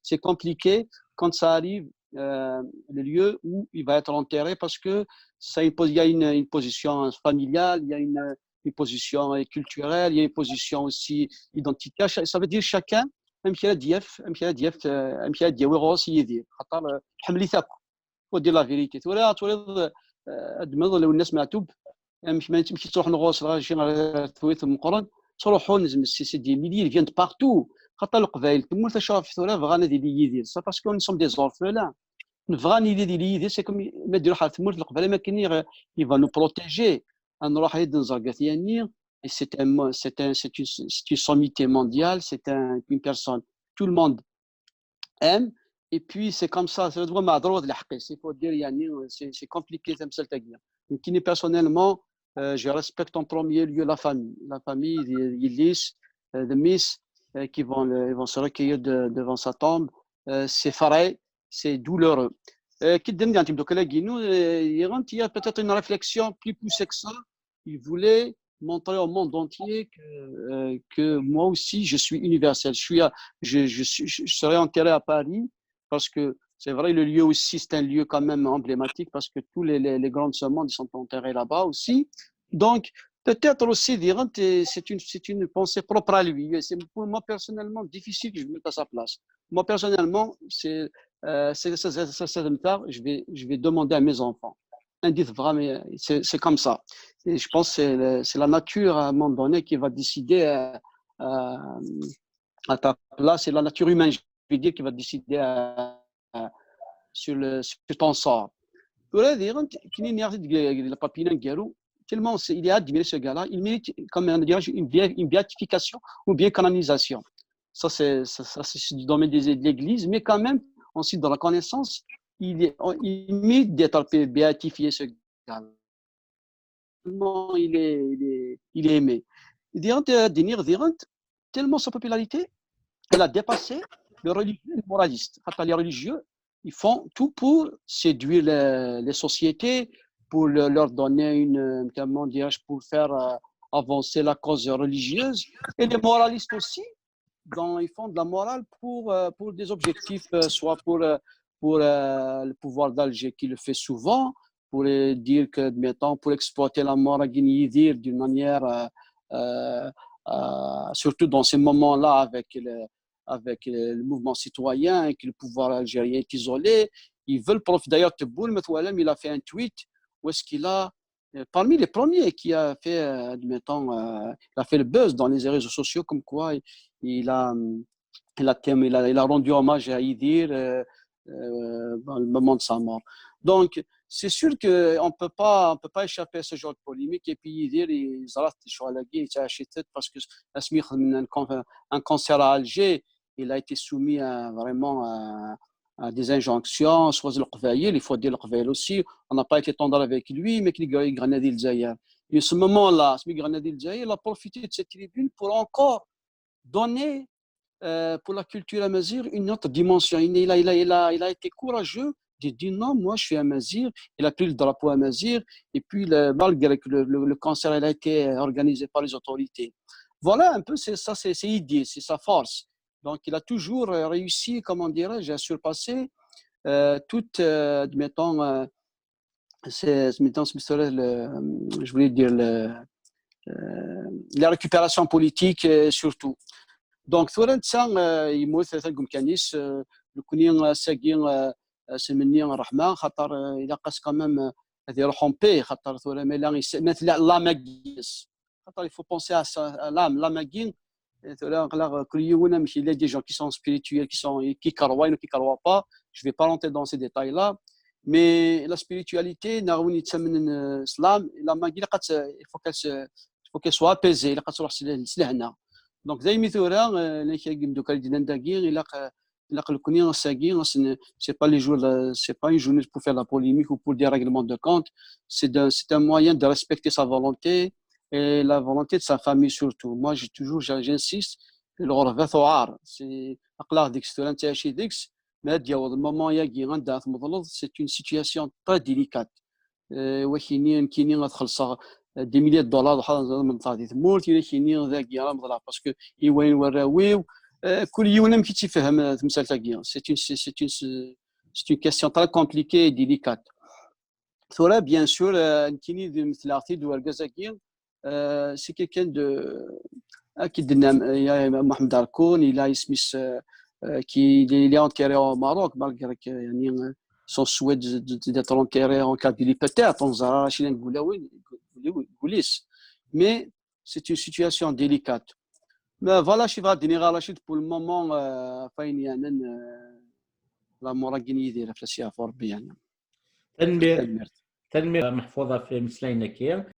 c'est compliqué quand ça arrive le lieu où il va être enterré parce que il y a une position familiale, il y a une position culturelle, il y a une position aussi identitaire. Ça veut dire chacun امشي دياف ويغوص يدير خاطر حملي ثاكو ودير لا فيريتي تولي ادمض لو الناس معتوب ما تمشي تروح نغوص شي ثويث مقرن تروحوا نزم السي دي ميلي فيان بارتو خاطر القبائل تمول تشوف ثوره بغانا ديال يدير سا باسكو نو سوم دي زورفلان نبغاني ديال يدير سي كوم ما ديروا حال تمول القبائل ما كاين يفا نو بروتيجي نروح يد نزرقا ثاني. C'est une sommité mondiale, une personne, tout le monde aime, et puis c'est comme ça, c'est il faut dire, c'est compliqué, personnellement, je respecte en premier lieu la famille, les miss qui vont se recueillir devant sa tombe, c'est pareil, c'est douloureux. Il y a peut-être une réflexion plus poussée que ça, il voulait montrer au monde entier que moi aussi je suis universel. Je serai enterré à Paris parce que c'est vrai, le lieu aussi c'est un lieu quand même emblématique parce que tous les grands de ce monde sont enterrés là-bas aussi. Donc peut-être aussi c'est une pensée propre à lui. C'est pour moi personnellement difficile que je me mette à sa place. Moi personnellement c'est je vais demander à mes enfants. C'est comme ça. Et je pense que c'est la nature à un moment donné qui va décider à ta place. C'est la nature humaine, je veux dire, qui va décider sur ton sort. Tellement il est admiré ce gars-là, il mérite comme une béatification ou bien canonisation. Ça, c'est du domaine de l'Église, mais quand même, ensuite dans la connaissance, il mérite d'être béatifié, ce gars. Il est aimé. Tellement sa popularité, elle a dépassé le religieux et le moraliste. Les religieux, ils font tout pour séduire les sociétés, pour leur donner pour faire avancer la cause religieuse. Et les moralistes aussi, ils font de la morale pour des objectifs, soit pour le pouvoir d'Alger qui le fait souvent, pour dire que, mettons, pour exploiter la mort à Guinée d'une manière, surtout dans ces moments-là avec le mouvement citoyen et que le pouvoir algérien est isolé. Ils veulent profiter. D'ailleurs, Tebboune, il a fait un tweet où est-ce qu'il a, parmi les premiers qui a fait, admettons, il a fait le buzz dans les réseaux sociaux, comme quoi il a rendu hommage à Idir dans le moment de sa mort. Donc, c'est sûr qu'on ne peut pas échapper à ce genre de polémique. Et puis, Idir, parce que un cancer à Alger, il a été soumis à des injonctions, soit le Qvaïl, il faut dire le Qvaïl aussi. On n'a pas été tendre avec lui, mais qu'il a Granadi le Zahir. Et à ce moment-là, Granadi le Zahir, il a profité de cette tribune pour encore donner pour la culture amazigh une autre dimension. Il a été courageux de dire non, moi je suis amazigh. Il a pris le drapeau amazigh et puis malgré que le cancer a été organisé par les autorités. Voilà un peu, c'est idée, c'est sa force. Donc il a toujours réussi, comment dirais-je, à surpasser toute, admettons, je voulais dire la récupération politique surtout. Donc, ثورة يموت ثلقم كنيس لكوني ساقين سمني الرحمة خاطر إذا قاس كمام هذه روحهم بي خاطر ثورة ميلا مثل لا ماكيس خاطر il faut penser à ça l'âme la maguine ثورة كل يوم ماشي il y a des gens qui sont spirituels qui croient ou qui croient pas je vais pas rentrer dans ces détails là mais la spiritualité ناغوني تسمن الإسلام la maguine il faut qu'elle soit apaisée il faut qu'elle soit سلهنا. Donc, c'est pas les jours, c'est pas une journée pour faire la polémique ou pour des règlements de compte. C'est un moyen de respecter sa volonté et la volonté de sa famille surtout. Moi, j'insiste. Le moment c'est une situation très délicate. وكيني كيني غتخلصها دي مليار دولار وحال من طادي تمورت الا كيني ذاك راه مضرع باسكو يوين وراويو كل يوم ما كيتفهم تمثال تاكيا سي اون كيسيون تري كومبليكي ديليكات ثورا بيان سور كيني مثل ارتي دو الكازاكيا سي كيكان دو اكيد يا محمد داركون الى سميث qui est enterré au Maroc malgré que يعني son souhait d'être enterré en Kabylie peut-être on zara rachid ngoulis mais c'est une situation délicate mais voilà je vais donner Rachid pour le moment فاين يعني la moraguini ديال فلاسيا فور بيان
تنمية محفوظة في مسلينا كير